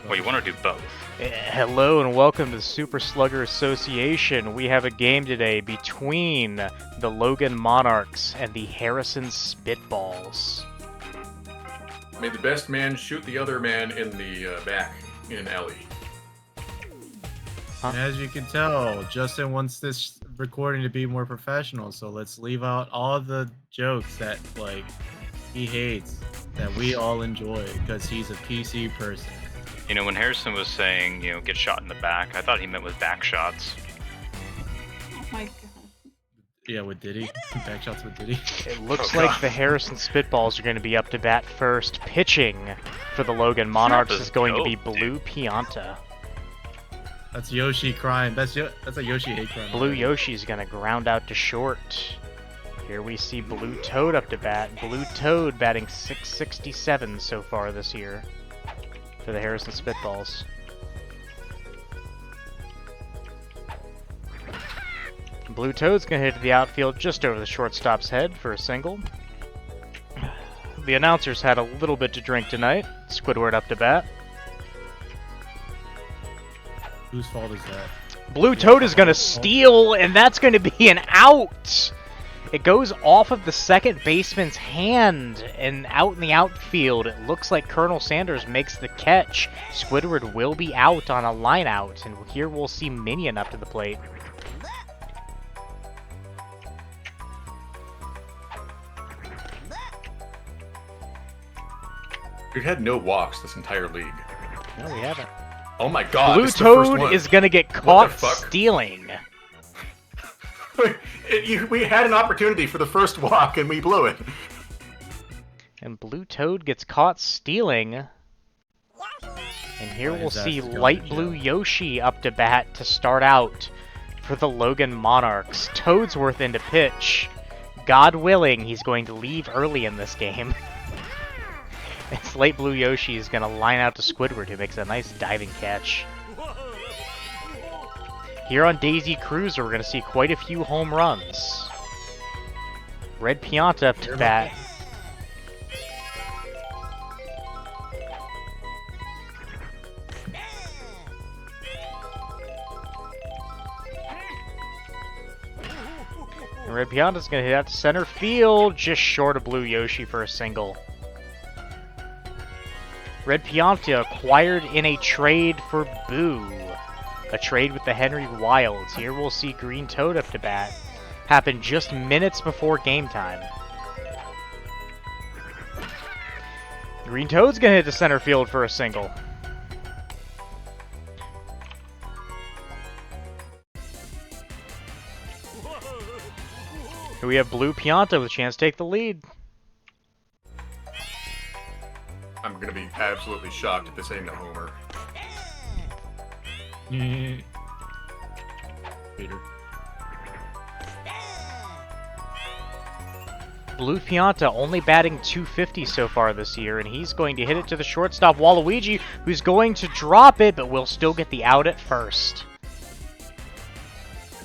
Well, you want to do both. Hello and welcome to the Super Slugger Association. We have a game today between the Logan Monarchs and the Harrison Spitballs. May the best man shoot the other man in the back in an alley. Huh? As you can tell, Justin wants this recording to be more professional, so let's leave out all the jokes that, like, he hates, that we all enjoy, because he's a PC person. You know, when Harrison was saying, you know, get shot in the back, I thought he meant with back shots. Oh my god. Yeah, with Diddy. Back shots with Diddy. It looks like the Harrison Spitballs are going to be up to bat first. Pitching for the Logan Monarchs is going to be Blue Pianta. That's Yoshi crying. That's a Yoshi hate crime. Blue Yoshi's going to ground out to short. Here we see Blue Toad up to bat. Blue Toad batting .667 so far this year for the Harrison Spitballs. Blue Toad's going to hit the outfield just over the shortstop's head for a single. The announcers had a little bit to drink tonight. Squidward up to bat. Whose fault is that? Blue Toad is going to steal, and that's going to be an out! It goes off of the second baseman's hand and out in the outfield. It looks like Colonel Sanders makes the catch. Squidward will be out on a line out, and here we'll see Minion up to the plate. We've had no walks this entire league. No, we haven't. Oh my god, Blue this is the first Toad one. is going to get caught fuck? stealing. We had an opportunity for the first walk and we blew it. And Blue Toad gets caught stealing. And here we'll see Light Blue Yoshi up to bat to start out for the Logan Monarchs. Toadsworth into pitch. God willing, he's going to leave early in this game. It's Light Blue Yoshi is going to line out to Squidward, who makes a nice diving catch. Here on Daisy Cruiser, we're going to see quite a few home runs. Red Pianta up to bat. And Red Pianta's going to hit out to center field, just short of Blue Yoshi for a single. Red Pianta acquired in a trade for Boo. A trade with the Henry Wilds. Here we'll see Green Toad up to bat. Happened just minutes before game time. Green Toad's gonna hit the center field for a single. Here we have Blue Pianta with a chance to take the lead. I'm gonna be absolutely shocked if this ain't a homer. Peter. Blue Pianta only batting .250 so far this year, and he's going to hit it to the shortstop Waluigi, who's going to drop it, but will still get the out at first.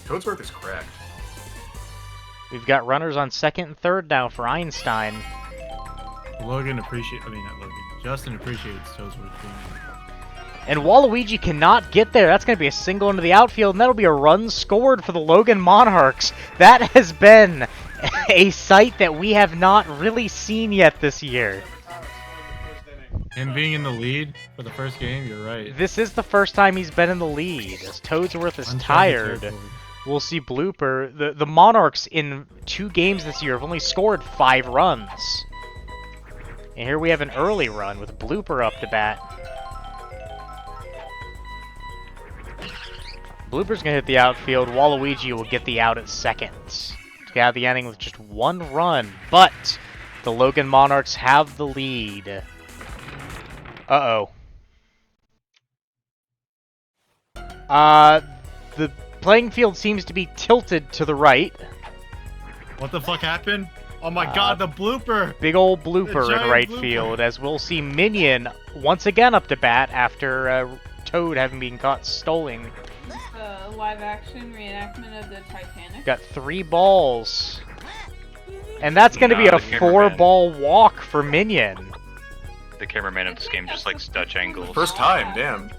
Toadsworth is cracked. We've got runners on second and third now for Einstein. Justin appreciates Toadsworth being there. And Waluigi cannot get there. That's going to be a single into the outfield, and that'll be a run scored for the Logan Monarchs. That has been a sight that we have not really seen yet this year. Him being in the lead for the first game, you're right. This is the first time he's been in the lead, as Toadsworth is tired. We'll see Blooper. The Monarchs in 2 games this year have only scored 5 runs. And here we have an early run with Blooper up to bat. Blooper's going to hit the outfield. Waluigi will get the out at second. To get out of the inning with just 1 run. But the Logan Monarchs have the lead. Uh-oh. The playing field seems to be tilted to the right. What the fuck happened? Oh my god, the blooper! Big old blooper in right blooper. field, as we'll see Minion once again up to bat after Toad having been caught stealing. The live-action reenactment of the Titanic. Got 3 balls. And that's going to be Nah, a the cameraman. 4-ball walk for Minion. the cameraman of this game just likes Dutch angles. First time, damn.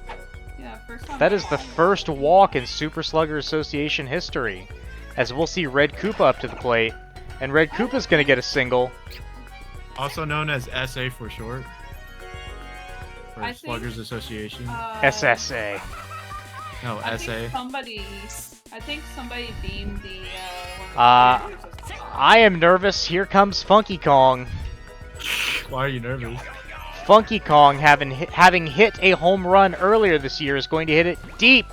Yeah, first time. That is the first walk in Super Slugger Association history, as we'll see Red Koopa up to the plate, and Red Koopa's gonna get a single. Also known as SA for short. For I think, Sluggers Association. SSA. No, I SA. think somebody deemed the one of the characters as I am nervous. Here comes Funky Kong. Why are you nervous? Funky Kong, having hit a home run earlier this year, is going to hit it deep.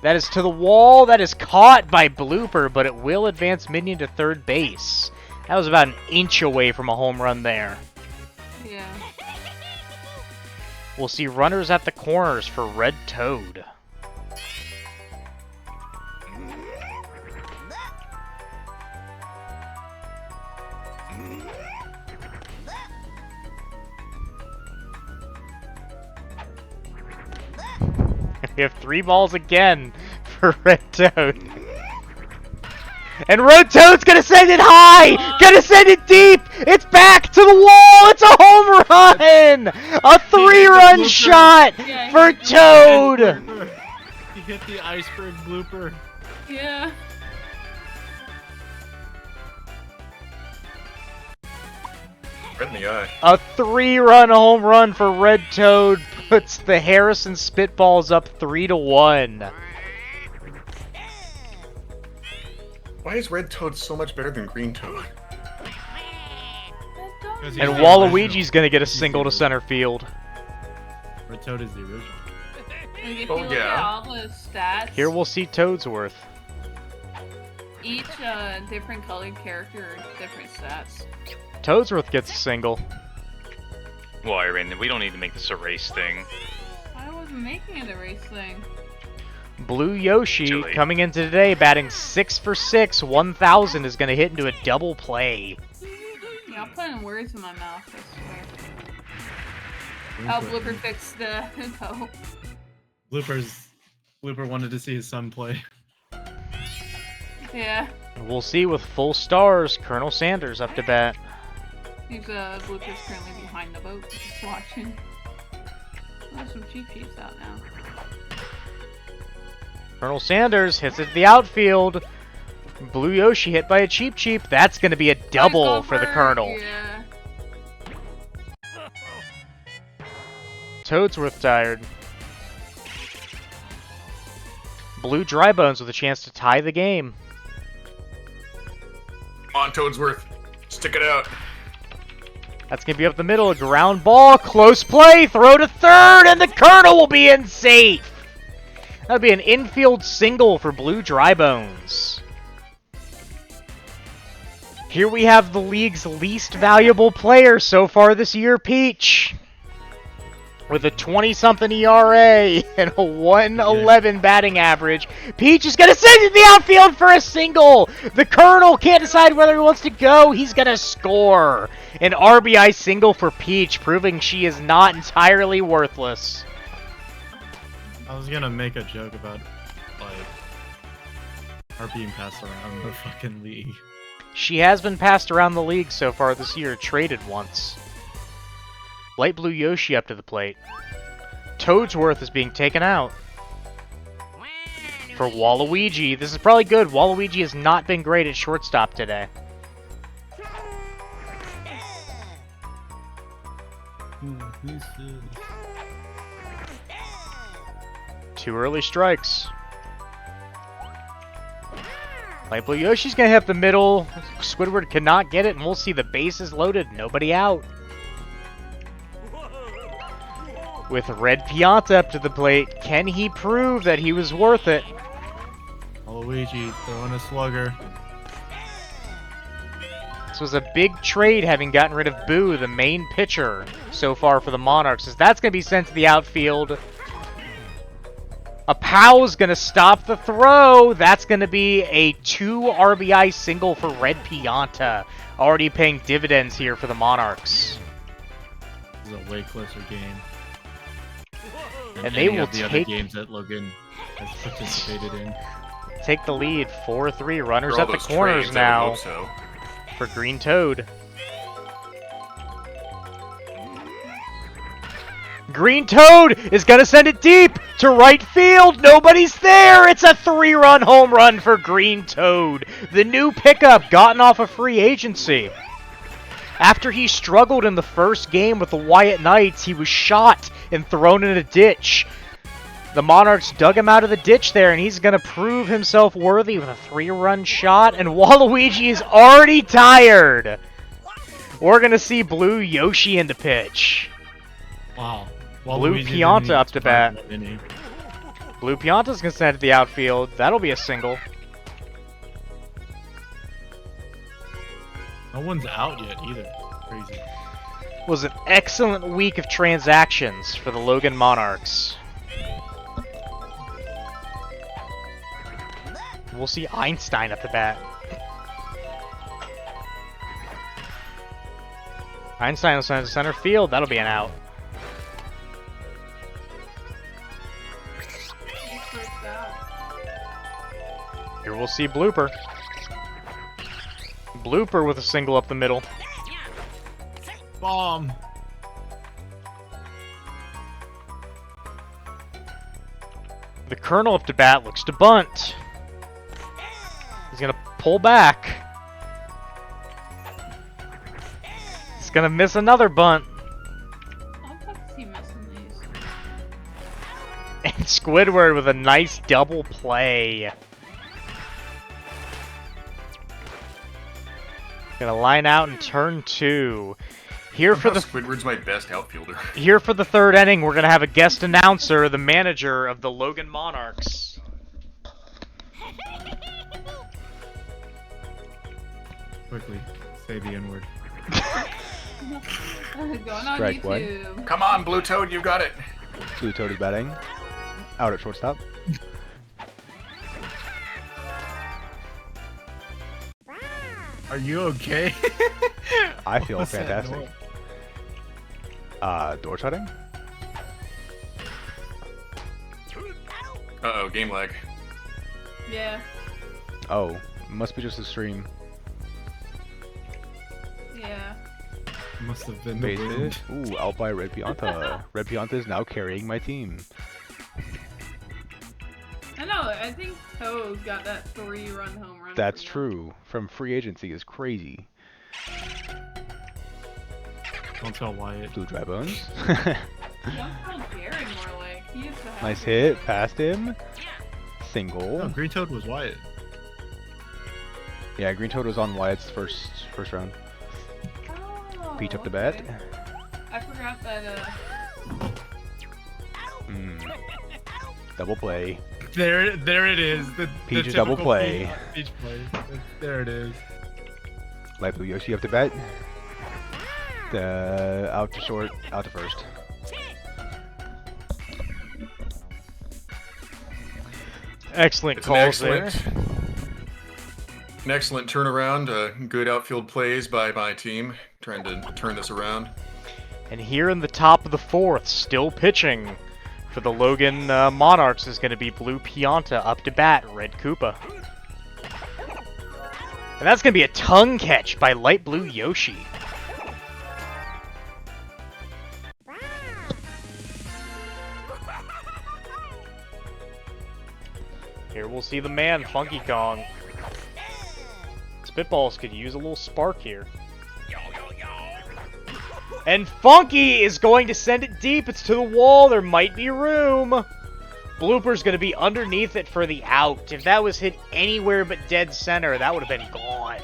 That is to the wall. That is caught by Blooper, but it will advance Minion to third base. That was about an inch away from a home run there. Yeah. We'll see runners at the corners for Red Toad. We have 3 balls again for Red Toad. And Red Toad's gonna send it high! Gonna send it deep! It's back to the wall! It's a home run! A 3-run shot Yeah, for Toad! He hit the iceberg blooper. Yeah. Right in the eye. A 3-run home run for Red Toad puts the Harrison Spitballs up 3-1. Why is Red Toad so much better than Green Toad? He's And the Waluigi's original. gonna get a single to center field. Red Toad is the original. Like if Oh, you look yeah. at all the stats, Here we'll see Toadsworth. each different colored character, different stats. Toadsworth gets a single. Well, I mean, we don't need to make this a race thing. I wasn't making it a race thing. Blue Yoshi Too late. coming in today, batting 6 for 6, 1,000 is gonna hit into a double play. Yeah, I'm putting words in my mouth, I swear. Oh, Blooper fixed the info. Blooper wanted to see his son play. Yeah. We'll see with full stars, Colonel Sanders up to bat. He's Blooper's currently behind the boat, just watching. There's some Cheep Cheeps out now. Colonel Sanders hits it to the outfield. Blue Yoshi hit by a Cheep Cheep. That's going to be a double Nice for the Gopher! Colonel. Yeah. Toadsworth tired. Blue Drybones with a chance to tie the game. Come on, Toadsworth. Stick it out. That's going to be up the middle. A ground ball. Close play. Throw to third. And the Colonel will be in safe. That'll be an infield single for Blue Drybones. Here we have the league's least valuable player so far this year, Peach. With a 20-something ERA and a 111 batting average, Peach is going to send it to the outfield for a single. The Colonel can't decide whether he wants to go. He's going to score. An RBI single for Peach, proving she is not entirely worthless. I was gonna make a joke about, like, her being passed around the fucking league. She has been passed around the league so far this year, traded once. Light Blue Yoshi up to the plate. Toadsworth is being taken out. For Waluigi, this is probably good. Waluigi has not been great at shortstop today. Two early strikes. Light Blue Yoshi's gonna hit up the middle. Squidward cannot get it, and we'll see the bases loaded. Nobody out. With Red Pianta up to the plate, can he prove that he was worth it? Luigi throwing a slugger. This was a big trade, having gotten rid of Boo, the main pitcher, so far for the Monarchs. As that's going to be sent to the outfield. A Pow's going to stop the throw. That's going to be a 2 RBI single for Red Pianta. Already paying dividends here for the Monarchs. This is a way closer game. than And they any will of the other take- games that Logan has participated in. Take the lead, 4-3. Runners For all at the those corners trades, I would now hope so. for Green Toad. Green Toad is going to send it deep to right field. Nobody's there. It's a 3-run home run for Green Toad. The new pickup gotten off of free agency. After he struggled in the first game with the Wyatt Knights, he was shot and thrown in a ditch. The Monarchs dug him out of the ditch there, and he's going to prove himself worthy with a 3-run shot. And Waluigi is already tired. We're going to see Blue Yoshi in the pitch. Wow. Blue Waluigi Pianta didn't up to bat. didn't he? Blue Pianta's going to send it to the outfield. That'll be a single. No one's out yet either. Crazy. Was an excellent week of transactions for the Logan Monarchs. We'll see Einstein at the bat. Einstein will send it to center field. That'll be an out. First out. Here we'll see Blooper. Blooper with a single up the middle. Bomb. The Colonel up to bat looks to bunt. He's gonna pull back. He's gonna miss another bunt. How the fuck is he missing these? And Squidward with a nice double play. Gonna line out in turn 2. Here for the Squidward's my best outfielder. Here for the third inning, we're gonna have a guest announcer, the manager of the Logan Monarchs. Quickly, say the N-word. Going on Strike one. YouTube. Come on, Blue Toad, you got it. Blue Toad is batting. Out at shortstop. Are you okay? I feel What's that fantastic. noise? Door shutting? Uh-oh, game lag. Yeah. Oh, must be just a stream. Yeah. Must have been the Base wind. hit. Ooh, out by Red Pianta. Red Pianta is now carrying my team. I know, I think Toad got that 3-run home run. That's for you. true. From free agency is crazy. Don't tell Wyatt. Blue dry bones. Don't tell Gary more like. He used to have Nice good hit, luck. past him. Single. No, Green Toad was Wyatt. Yeah, Green Toad was on Wyatt's first round. Oh, Peach up the bat. okay. I forgot that, Double play. There it is. The Peach double typical play. Peach play. There it is. Light Blue Yoshi up to bat. Out to short, out to first. Excellent It's an calls excellent, there. an excellent turnaround. Good outfield plays by my team, trying to turn this around. And here in the top of the 4th, still pitching for the Logan Monarchs is going to be Blue Pianta up to bat, Red Koopa. And that's going to be a tongue catch by Light Blue Yoshi. Here we'll see the man, Funky Kong. Spitballs could use a little spark here. And Funky is going to send it deep. It's to the wall. There might be room. Blooper's going to be underneath it for the out. If that was hit anywhere but dead center, that would have been gone.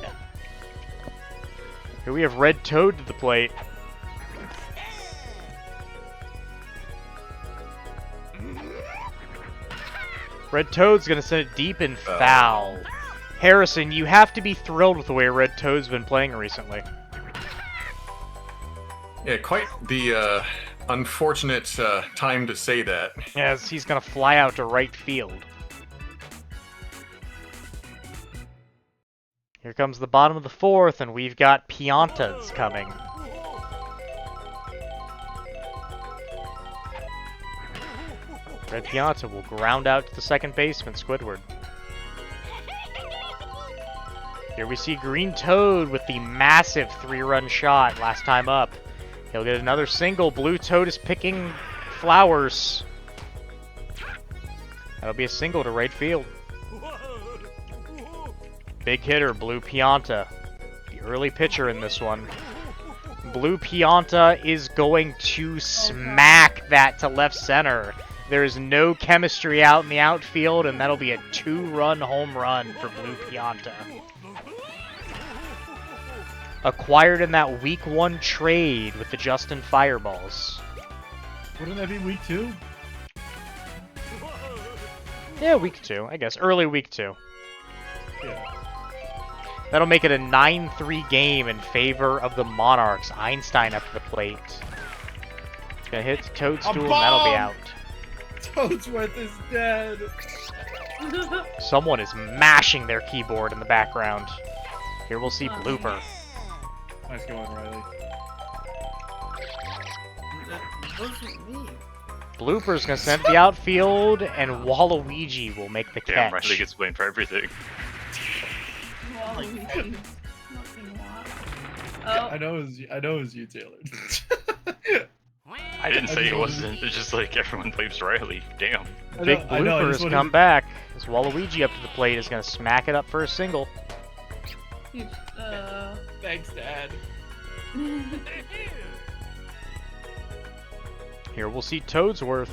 Here we have Red Toad to the plate. Red Toad's going to send it deep and foul. Harrison, you have to be thrilled with the way Red Toad's been playing recently. Yeah, quite the unfortunate time to say that. As he's going to fly out to right field. Here comes the bottom of the 4th, and we've got Piantas coming. Red Pianta will ground out to the second baseman, Squidward. Here we see Green Toad with the massive 3-run shot last time up. He'll get another single. Blue Toad is picking Flowers. That'll be a single to right field. Big hitter, Blue Pianta. The early pitcher in this one. Blue Pianta is going to smack that to left center. There is no chemistry out in the outfield, and that'll be a 2-run home run for Blue Pianta. Acquired in that Week 1 trade with the Justin Fireballs. Wouldn't that be week 2? Yeah, Week 2, I guess. Early Week 2. Yeah. That'll make it a 9-3 game in favor of the Monarchs. Einstein up to the plate. Gonna hit the Toadstool, and that'll be out. Toadsworth is dead. Someone is mashing their keyboard in the background. Here we'll see Blooper. Nice going, Riley. Blooper's gonna send it to the outfield, and Waluigi will make the Damn, catch. Riley gets blamed for everything. Waluigi. Oh, I know it was you, Taylor. I didn't say just it wasn't. It's just like everyone blames Riley. Damn. Big I know, I Blooper just has wanted- come back. As Waluigi up to the plate is gonna smack it up for a single. huge. Thanks, Dad. Here we'll see Toadsworth.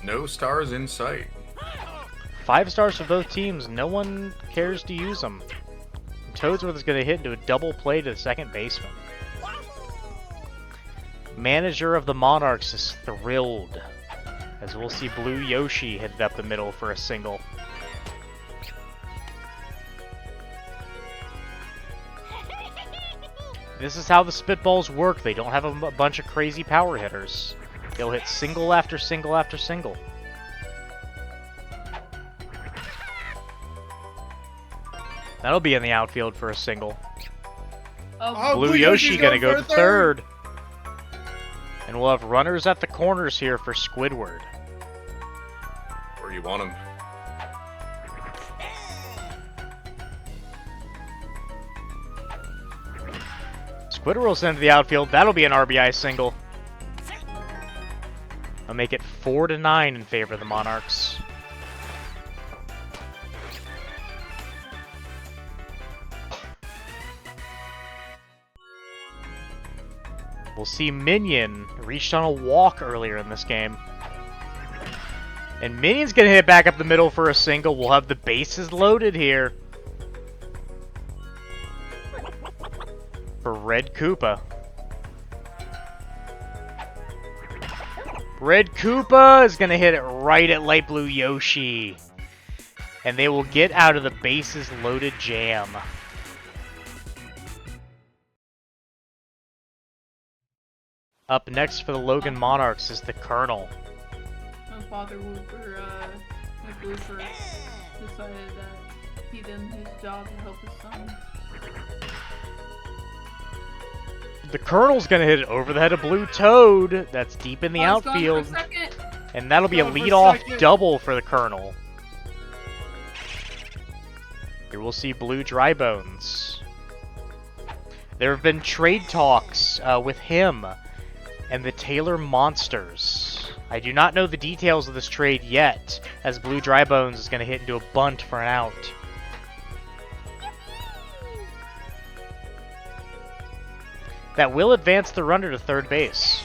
No stars in sight. 5 stars for both teams. No one cares to use them. Toadsworth is going to hit into a double play to the second baseman. Manager of the Monarchs is thrilled, as we'll see Blue Yoshi headed up the middle for a single. This is how the Spitballs work. They don't have a bunch of crazy power hitters. They'll hit single after single after single. That'll be in the outfield for a single. Oh, Blue Yoshi gonna go to third. And we'll have runners at the corners here for Squidward. Where you want him. Squidward will send to the outfield. That'll be an RBI single. I'll make it 4-9 in favor of the Monarchs. We'll see Minion reached on a walk earlier in this game. And Minion's gonna hit back up the middle for a single. We'll have the bases loaded here. For Red Koopa. Red Koopa is gonna hit it right at Light Blue Yoshi. And they will get out of the bases loaded jam. Up next for the Logan Monarchs is the Colonel. my father Wooper, like Wooper decided that he did his job to help his son. The Colonel's gonna hit it over the head of Blue Toad. That's deep in the Oh, it's gone for a outfield. second. And that'll be a Going for a leadoff second. double for the Colonel. Here we'll see Blue Drybones. There have been trade talks with him and the Taylor Monsters. I do not know the details of this trade yet, as Blue Drybones is going to hit into a bunt for an out. That will advance the runner to third base.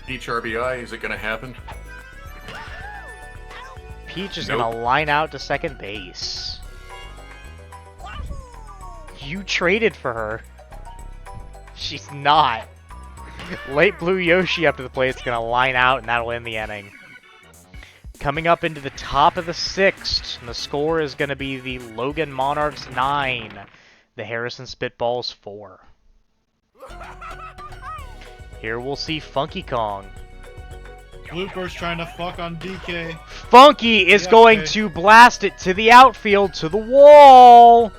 Each RBI, is it going to happen? Peach is Nope. going to line out to second base. You traded for her. She's not. Late Blue Yoshi up to the plate is going to line out, and that'll end the inning. Coming up into the top of the 6th, and the score is going to be the Logan Monarchs 9, the Harrison Spitballs 4. Here we'll see Funky Kong. Blooper's trying to fuck on DK. Funky is Yeah, going okay. to blast it to the outfield, to the wall.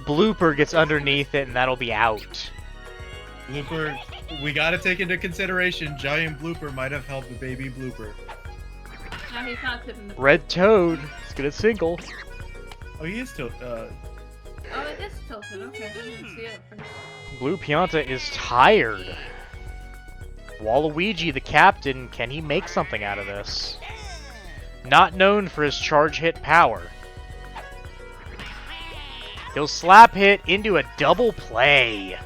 Blooper gets underneath it, and that'll be out. Blooper, we gotta take into consideration Giant Blooper might have helped the baby Blooper. No, he's not tipping the. Red Toad is going to single. Oh, he is still. Oh, it is tilted. Okay, I didn't see it at first. Blue Pianta is tired. Waluigi, the captain, can he make something out of this? Not known for his charge hit power. He'll slap hit into a double play.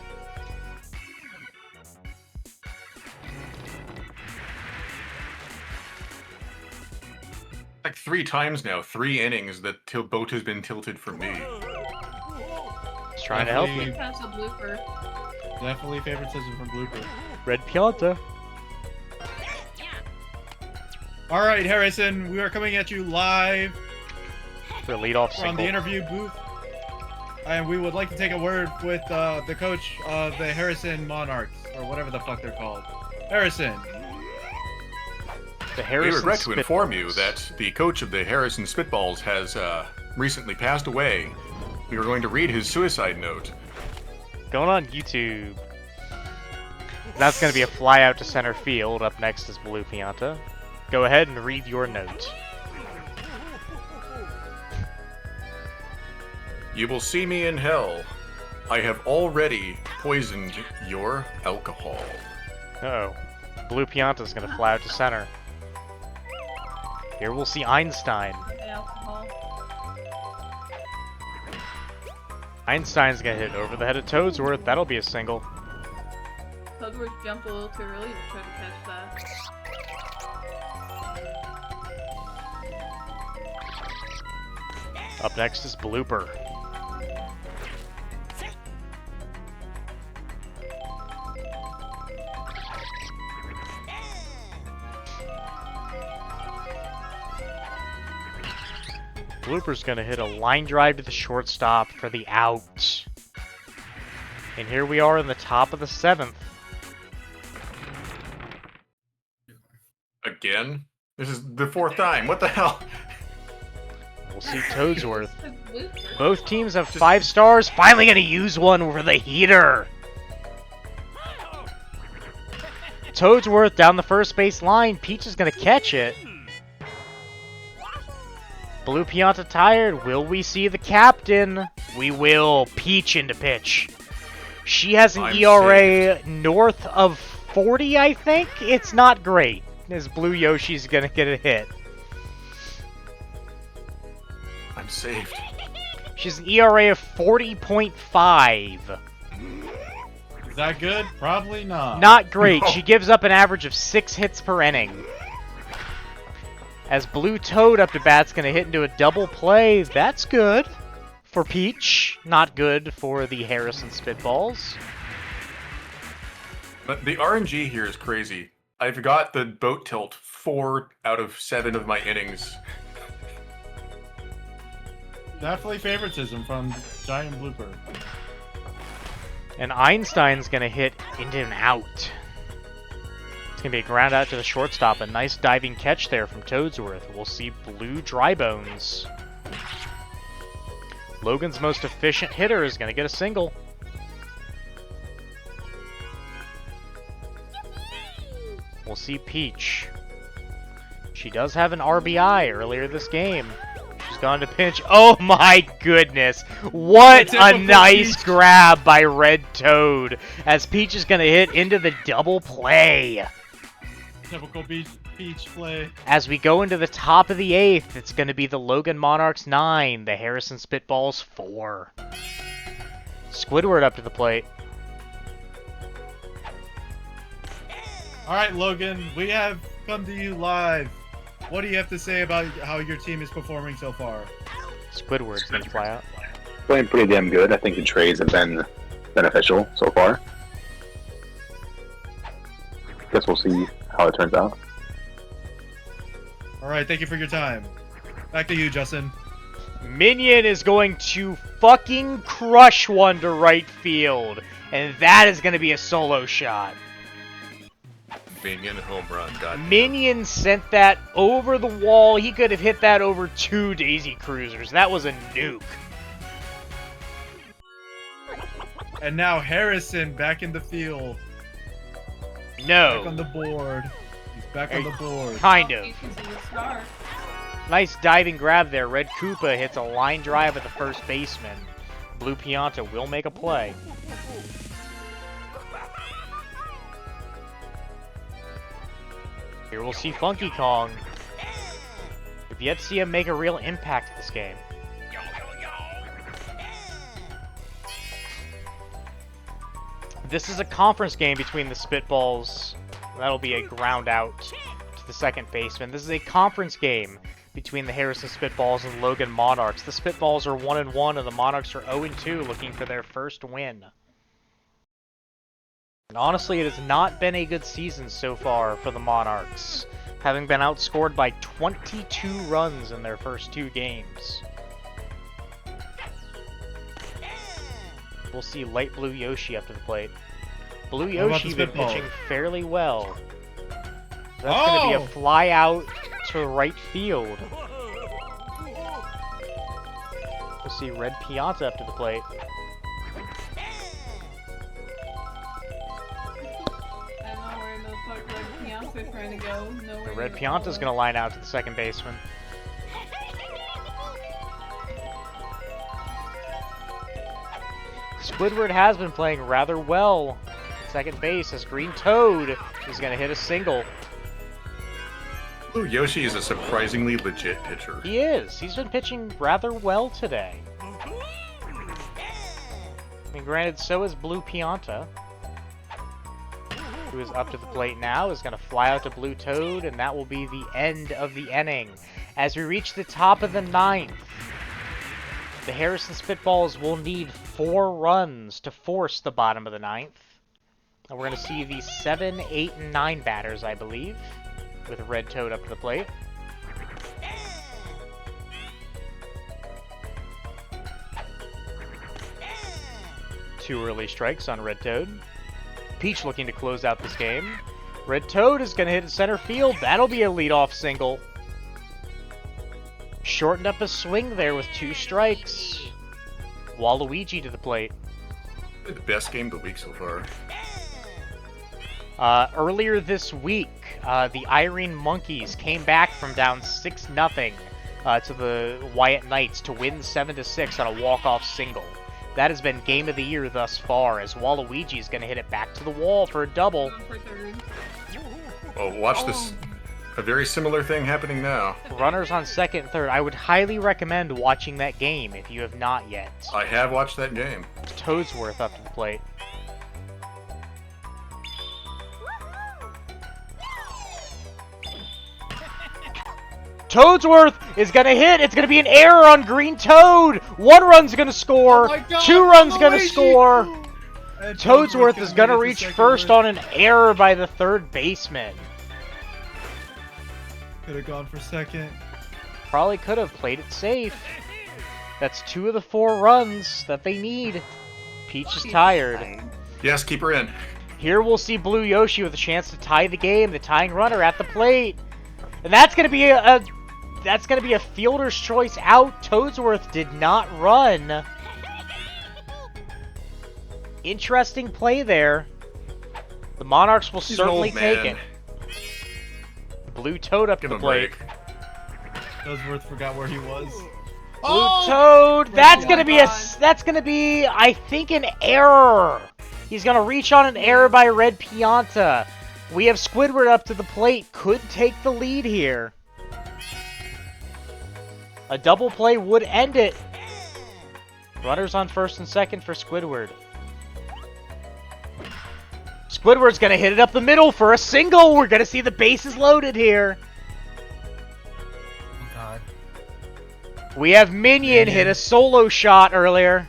Like 3 times now, 3 innings that boat has been tilted for me. Just trying to help you. That's a blooper. Definitely favoritism from Blooper. Red Pianta. All right, Harrison, we are coming at you live For a leadoff from single. the interview booth. And we would like to take a word with the coach of the Harrison Monarchs, or whatever the fuck they're called. Harrison. The We Harrison regret to inform you Spitballs. that the coach of the Harrison Spitballs has recently passed away. We were going to read his suicide note. Going on YouTube. That's going to be a fly out to center field. Up next is Blue Pianta. Go ahead and read your note. You will see me in hell. I have already poisoned your alcohol. Uh-oh. Blue Pianta's going to fly out to center. Here we'll see Einstein. Alcohol. Einstein's going to hit over the head of Toadsworth. That'll be a single. Toadsworth jumped a little too early to try to catch that. Up next is Blooper. Blooper's gonna hit a line drive to the shortstop for the out. And here we are in the top of the 7th. Again? This is the 4th time. What the hell? We'll see Toadsworth. It's a blooper. Both teams have 5 stars. Finally gonna use one for the heater. Toadsworth down the first base line. Peach is gonna catch it. Blue Pianta tired. Will we see the captain? We will. Peach into pitch. She has an I'm ERA north of 40, I think. It's not great. As Blue Yoshi's gonna get a hit. I'm saved. She's an ERA of 40.5. Is that good? Probably not. Not great. No. She gives up an average of 6 hits per inning. As Blue Toad up to bat's going to hit into a double play. That's good for Peach. Not good for the Harrison Spitballs. But the RNG here is crazy. I've got the boat tilt 4 out of 7 of my innings. Definitely favoritism from Giant Blooper. And Einstein's going to hit into an out. It's going to be a ground out to the shortstop. A nice diving catch there from Toadsworth. We'll see Blue Drybones. Logan's most efficient hitter is going to get a single. We'll see Peach. She does have an RBI earlier this game. She's gone to pinch. Oh my goodness. What a nice Peach. grab by Red Toad. As Peach is going to hit into the double play. Typical Peach play. As we go into the top of the 8th, it's going to be the Logan Monarchs 9, the Harrison Spitballs 4. Squidward up to the plate. All right, Logan, we have come to you live. What do you have to say about how your team is performing so far? Squidward's going to fly out. Playing pretty damn good. I think the trades have been beneficial so far. Guess we'll see how it turns out. All right, thank you for your time. Back to you, Justin. Minion is going to fucking crush one to right field. And that is going to be a solo shot. Minion home run. God. Minion sent that over the wall. He could have hit that over 2 Daisy Cruisers. That was a nuke. And now Harrison back in the field. Back on No. the board. He's back on the board. Kind of. Peach is a star. Nice diving grab there. Red Koopa hits a line drive at the first baseman. Blue Pianta will make a play. Here we'll see Funky Kong. We've yet to see him make a real impact in this game. This is a conference game between the Spitballs. That'll be a ground out to the second baseman. This is a conference game between the Harrison Spitballs and Logan Monarchs. The Spitballs are 1-1 and the Monarchs are 0-2, looking for their first win. And honestly, it has not been a good season so far for the Monarchs, having been outscored by 22 runs in their first 2 games. We'll see Light Blue Yoshi up to the plate. Blue Yoshi been pitching fairly well. That's going to be a fly out to right field. We'll see Red Pianta up to the plate. I don't know where the fuck Red Pianta's trying to go. Nowhere Red near Pianta's the going to line out to the second baseman. Squidward has been playing rather well at second base as Green Toad is going to hit a single. Blue Yoshi is a surprisingly legit pitcher. He is. He's been pitching rather well today. I mean, granted, so is Blue Pianta, who is up to the plate now, is going to fly out to Blue Toad, and that will be the end of the inning. As we reach the top of the 9th, the Harrison Spitballs will need 4 runs to force the bottom of the 9th. And we're going to see the 7, 8, and 9 batters, I believe, with Red Toad up to the plate. Two early strikes on Red Toad. Peach looking to close out this game. Red Toad is going to hit it center field. That'll be a leadoff single. Shortened up a swing there with 2 strikes. Waluigi to the plate. The best game of the week so far. Earlier this week, the Irene Monkeys came back from down 6-0 to the Wyatt Knights to win 7-6 on a walk-off single. That has been game of the year thus far, as Waluigi is going to hit it back to the wall for a double. for third. Oh, watch this. A very similar thing happening now. Runners on second and third. I would highly recommend watching that game if you have not yet. I have watched that game. Toadsworth up to the plate. Toadsworth is going to hit. It's going to be an error on Green Toad. 1 run's going to score. Oh my God, 2 runs going to Waluigi! score. And Toadsworth is going to make it reach second first worst. on an error by the third baseman. Could have gone for second. Probably could have played it safe. That's 2 of the 4 runs that they need. Peach is tired. Yes, keep her in. Here we'll see Blue Yoshi with a chance to tie the game. The tying runner at the plate, and that's going to be a fielder's choice out. Toadsworth did not run. Interesting play there. The Monarchs will He's an certainly old take man. it. Blue Toad up Give to him the a plate. break. Toadsworth forgot where he was. Blue Toad. That's Oh gonna my be God. that's gonna be, I think, an error. He's gonna reach on an error by Red Pianta. We have Squidward up to the plate. Could take the lead here. A double play would end it. Runners on first and second for Squidward. Squidward's gonna hit it up the middle for a single. We're gonna see the bases loaded here. Oh God. We have Minion hit a solo shot earlier.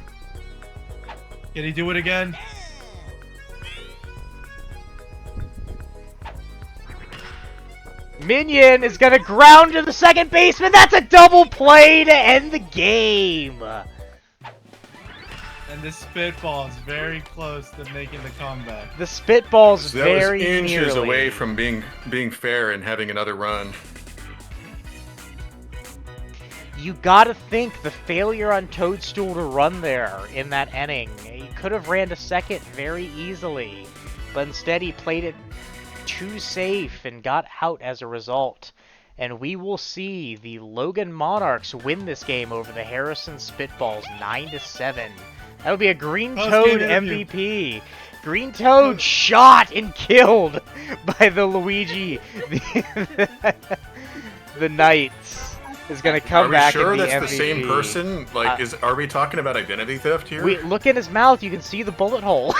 Can he do it again? Minion is going to ground to the second baseman. That's a double play to end the game. And the Spitballs very close to making the comeback. The Spitballs So that very was inches nearly. away from being fair and having another run. You got to think the failure on Toadstool to run there in that inning. He could have ran to second very easily, but instead he played it too safe and got out as a result. And we will see the Logan Monarchs win this game over the Harrison Spitballs 9-7. That would be a Green Post-game Toad interview. MVP. Green Toad shot and killed by the Luigi. The Knights is gonna come Are we back sure and be that's the same MVP. person? Like, are we talking about identity theft here? Look in his mouth. You can see the bullet hole.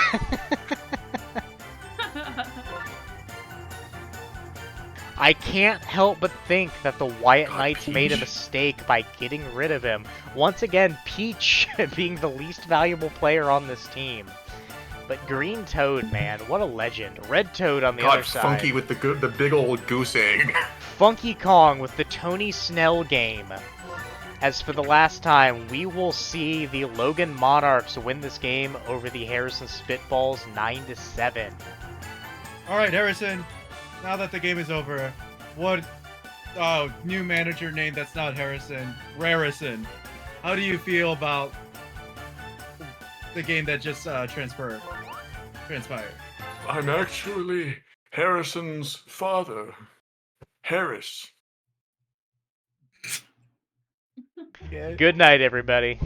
I can't help but think that the Wyatt Knights made a Peach. mistake by getting rid of him. Once again, Peach being the least valuable player on this team. But Green Toad, man, what a legend. Red Toad on the other side. Funky with the big old goose egg. Funky Kong with the Tony Snell game. As for the last time, we will see the Logan Monarchs win this game over the Harrison Spitballs 9-7. All right, Harrison. Now that the game is over, what new manager name that's not Harrison, Rarison. How do you feel about the game that just transpired? I'm actually Harrison's father, Harris. Good night, everybody.